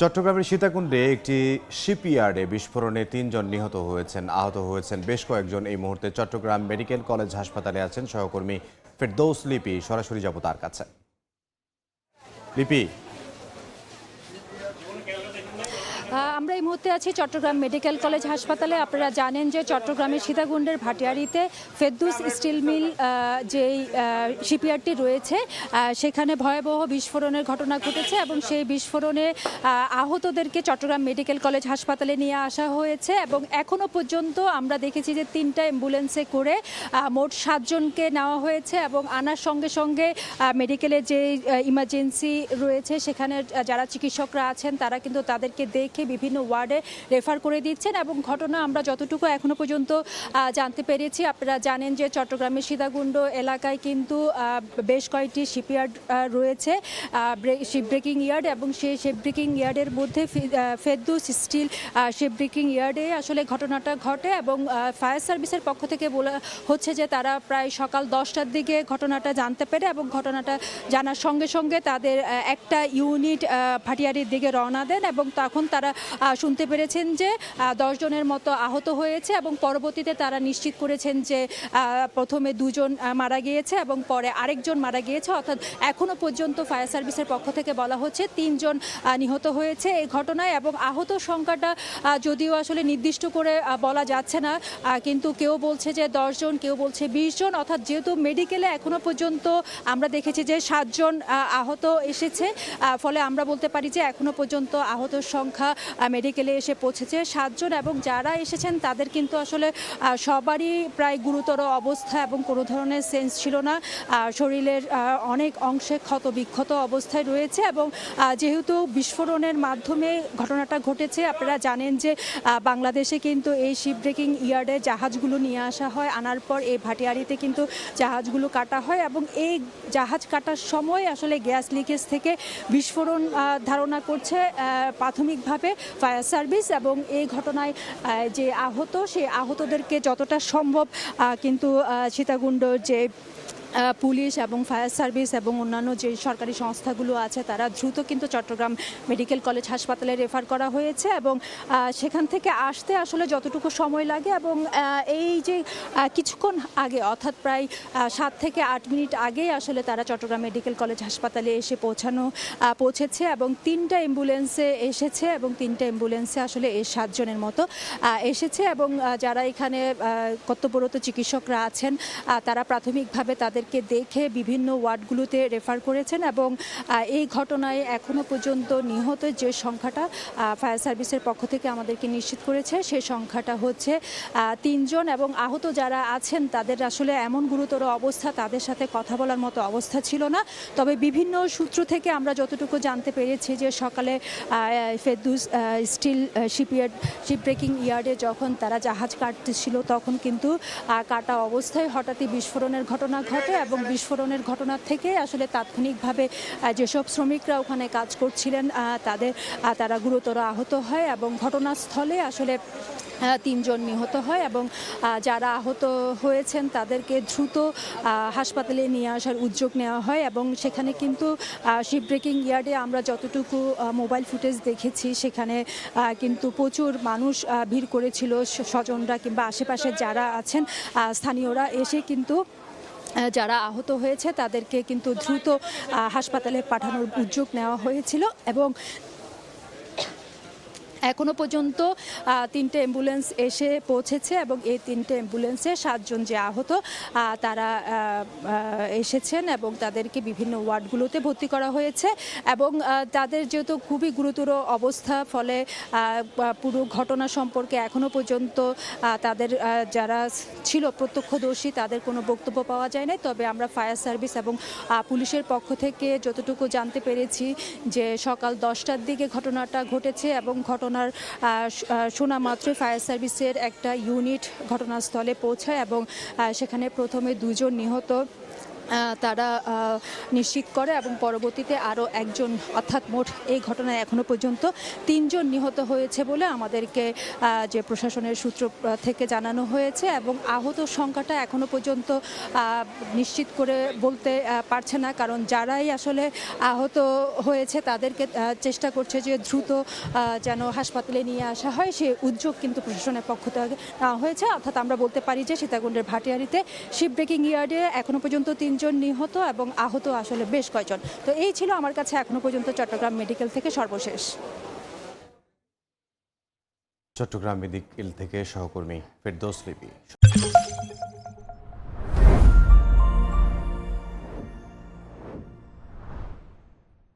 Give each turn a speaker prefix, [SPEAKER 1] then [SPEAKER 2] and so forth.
[SPEAKER 1] চট্টগ্রামের সীতাকুণ্ডে একটি শিপইয়ার্ডে বিস্ফোরণে ৩ জন নিহত হয়েছেন, আহত হয়েছেন বেশ কয়েকজন। এই মুহূর্তে চট্টগ্রাম মেডিকেল কলেজ হাসপাতালে আছেন সহকর্মী ফেরদৌস লিপি। সরাসরি যাব তার কাছে। লিপি,
[SPEAKER 2] আমরা এই মুহূর্তে আছি চট্টগ্রাম মেডিকেল কলেজ হাসপাতালে। আপনারা জানেন যে চট্টগ্রামের সীতাকুণ্ডের ভাটিয়ারিতে ফেরদৌস স্টিল মিল যেই শিপইয়ার্ডটি রয়েছে সেখানে ভয়াবহ বিস্ফোরণের ঘটনা ঘটেছে এবং সেই বিস্ফোরণে আহতদেরকে চট্টগ্রাম মেডিকেল কলেজ হাসপাতালে নিয়ে আসা হয়েছে এবং এখনও পর্যন্ত আমরা দেখেছি যে 3টা অ্যাম্বুলেন্সে করে মোট 7 জনকে নেওয়া হয়েছে এবং আনার সঙ্গে সঙ্গে মেডিকেলের যে ইমার্জেন্সি রয়েছে সেখানে যারা চিকিৎসকরা আছেন তারা কিন্তু তাদেরকে দেখে বিভিন্ন ওয়ার্ডে রেফার করে দিচ্ছেন এবং ঘটনা আমরা যতটুকু এখনো পর্যন্ত জানতে পেরেছি, আপনারা জানেন যে চট্টগ্রামের সীতাকুণ্ড এলাকায় কিন্তু বেশ কয়েকটি শিপইয়ার্ড রয়েছে, শিপ ব্রেকিং ইয়ার্ড, এবং সেই শিপ ব্রেকিং ইয়ার্ডের মধ্যে ফেরদৌস স্টিল শিপ ব্রেকিং ইয়ার্ডে আসলে ঘটনাটা ঘটে এবং ফায়ার সার্ভিসের পক্ষ থেকে বলা হচ্ছে যে তারা প্রায় সকাল 10টার দিকে ঘটনাটা জানতে পেরে এবং ঘটনাটা জানার সঙ্গে সঙ্গে তাদের একটা ইউনিট ভাটিয়ারির দিকে রওনা দেন এবং তখন তারা শুনতে পেরেছেন যে 10 জনের মতো আহত হয়েছে এবং পরবর্তীতে তারা নিশ্চিত করেছেন যে প্রথমে 2 জন মারা গিয়েছে এবং পরে আরেকজন মারা গিয়েছে। অর্থাৎ এখনও পর্যন্ত ফায়ার সার্ভিসের পক্ষ থেকে বলা হচ্ছে 3 জন নিহত হয়েছে এই ঘটনায় এবং আহত সংখ্যাটা যদিও আসলে নির্দিষ্ট করে বলা যাচ্ছে না, কিন্তু কেউ বলছে যে 10 জন, কেউ বলছে 20 জন। অর্থাৎ যেহেতু মেডিকেলে এখনও পর্যন্ত আমরা দেখেছি যে 7 জন আহত এসেছে, ফলে আমরা বলতে পারি যে এখনও পর্যন্ত আহতর সংখ্যা মেডিকেলে এসে পৌঁছেছে 7 জন এবং যারা এসেছেন তাদের কিন্তু আসলে সবারই প্রায় গুরুতর অবস্থা এবং কোনো ধরনের সেন্স ছিল না, শরীরের অনেক অংশে ক্ষত বিক্ষত অবস্থায় রয়েছে এবং যেহেতু বিস্ফোরণের মাধ্যমে ঘটনাটা ঘটেছে, আপনারা জানেন যে বাংলাদেশে কিন্তু এই শিপ ব্রেকিং ইয়ার্ডে জাহাজগুলো নিয়ে আসা হয়, আনার পর এই ভাটিয়ারিতে কিন্তু জাহাজগুলো কাটা হয় এবং এই জাহাজ কাটার সময় আসলে গ্যাস লিকেজ থেকে বিস্ফোরণ ধারণা করছে প্রাথমিকভাবে ফায়ার সার্ভিস এবং এই ঘটনায় যে আহত, সেই আহতদেরকে যতটা সম্ভব কিন্তু সীতাকুণ্ড যে পুলিশ এবং ফায়ার সার্ভিস এবং অন্যান্য যে সরকারি সংস্থাগুলো আছে তারা দ্রুত কিন্তু চট্টগ্রাম মেডিকেল কলেজ হাসপাতালে রেফার করা হয়েছে এবং সেখান থেকে আসতে আসলে যতটুকু সময় লাগে এবং এই যে কিছুক্ষণ আগে অর্থাৎ প্রায় 7 থেকে 8 মিনিট আগেই আসলে তারা চট্টগ্রাম মেডিকেল কলেজ হাসপাতালে এসে পৌঁছেছে এবং 3টা অ্যাম্বুলেন্সে এসেছে এবং 3টা অ্যাম্বুলেন্সে আসলে 7 জনের মতো এসেছে এবং যারা এখানে কর্তব্যরত চিকিৎসকরা আছেন তারা প্রাথমিকভাবে তাদেরকে দেখে বিভিন্ন ওয়ার্ডগুলোতে রেফার করেছেন এবং এই ঘটনায় এখনো পর্যন্ত নিহত যে সংখ্যাটা ফায়ার সার্ভিসের পক্ষ থেকে আমাদেরকে নিশ্চিত করেছে সেই সংখ্যাটা হচ্ছে 3 জন এবং আহত যারা আছেন তাদের আসলে এমন গুরুতর অবস্থা, তাদের সাথে কথা বলার মতো অবস্থা ছিল না। তবে বিভিন্ন সূত্র থেকে আমরা যতটুকু জানতে পেরেছি যে সকালে ফেরদৌস স্টিল শিপ ব্রেকিং ইয়ার্ডে যখন তারা জাহাজ কাটতেছিল তখন কিন্তু কাটা অবস্থায় হঠাৎই বিস্ফোরণের ঘটনা ঘটে এবং বিস্ফোরণের ঘটনা থেকে আসলে তাৎক্ষণিকভাবে যেসব শ্রমিকরা ওখানে কাজ করছিলেন তারা গুরুতর আহত হয় এবং ঘটনাস্থলে আসলে 3 জন নিহত হয় এবং যারা আহত হয়েছেন তাদেরকে দ্রুত হাসপাতালে নিয়ে আসার উদ্যোগ নেওয়া হয় এবং সেখানে কিন্তু শিপ ব্রেকিং ইয়ার্ডে আমরা যতটুকু মোবাইল ফুটেজ দেখেছি সেখানে কিন্তু প্রচুর মানুষ ভিড় করেছিল, স্বজনরা কিংবা আশেপাশে যারা আছেন স্থানীয়রা এসে কিন্তু যারা আহত হয়েছে তাদেরকে কিন্তু দ্রুত হাসপাতালে পাঠানোর উদ্যোগ নেওয়া হয়েছিল এবং এখনো পর্যন্ত 3টে অ্যাম্বুলেন্স এসে পৌঁছেছে এবং এই 3টে অ্যাম্বুলেন্সে 7 জন যে আহত তারা এসেছেন এবং তাদেরকে বিভিন্ন ওয়ার্ডগুলোতে ভর্তি করা হয়েছে এবং তাদের যেহেতু খুবই গুরুতর অবস্থা, ফলে পুরো ঘটনা সম্পর্কে এখনো পর্যন্ত তাদের যারা ছিল প্রত্যক্ষদর্শী তাদের কোনো বক্তব্য পাওয়া যায় না। তবে আমরা ফায়ার সার্ভিস এবং পুলিশের পক্ষ থেকে যতটুকু জানতে পেরেছি যে সকাল 10টার দিকে ঘটনাটা ঘটেছে এবং ঘটনার শোনা মাত্র ফায়ার সার্ভিসের একটা ইউনিট ঘটনাস্থলে পৌঁছায় এবং সেখানে প্রথমে 2 জন নিহত তারা নিশ্চিত করে এবং পরবর্তীতে আরও একজন অর্থাৎ মোট এই ঘটনায় এখনও পর্যন্ত 3 জন নিহত হয়েছে বলে আমাদেরকে যে প্রশাসনের সূত্র থেকে জানানো হয়েছে এবং আহত সংখ্যাটা এখনও পর্যন্ত নিশ্চিত করে বলতে পারছে না, কারণ যারাই আসলে আহত হয়েছে তাদেরকে চেষ্টা করছে যে দ্রুত যেন হাসপাতালে নিয়ে আসা হয়, সে উদ্যোগ কিন্তু প্রশাসনের পক্ষ থেকে নেওয়া হয়েছে। অর্থাৎ আমরা বলতে পারি যে সীতাকুণ্ডের ভাটিয়ারিতে শিপ ব্রেকিং ইয়ার্ডে এখনও পর্যন্ত 3 জন নিহত এবং আহত আসলে বেশ কয়েকজন। তো এই ছিল আমার কাছে এখনো পর্যন্ত চট্টগ্রাম মেডিকেল থেকে সর্বশেষ।
[SPEAKER 1] চট্টগ্রাম মেডিকেল থেকে সহকর্মী ফেরদৌস লিপি।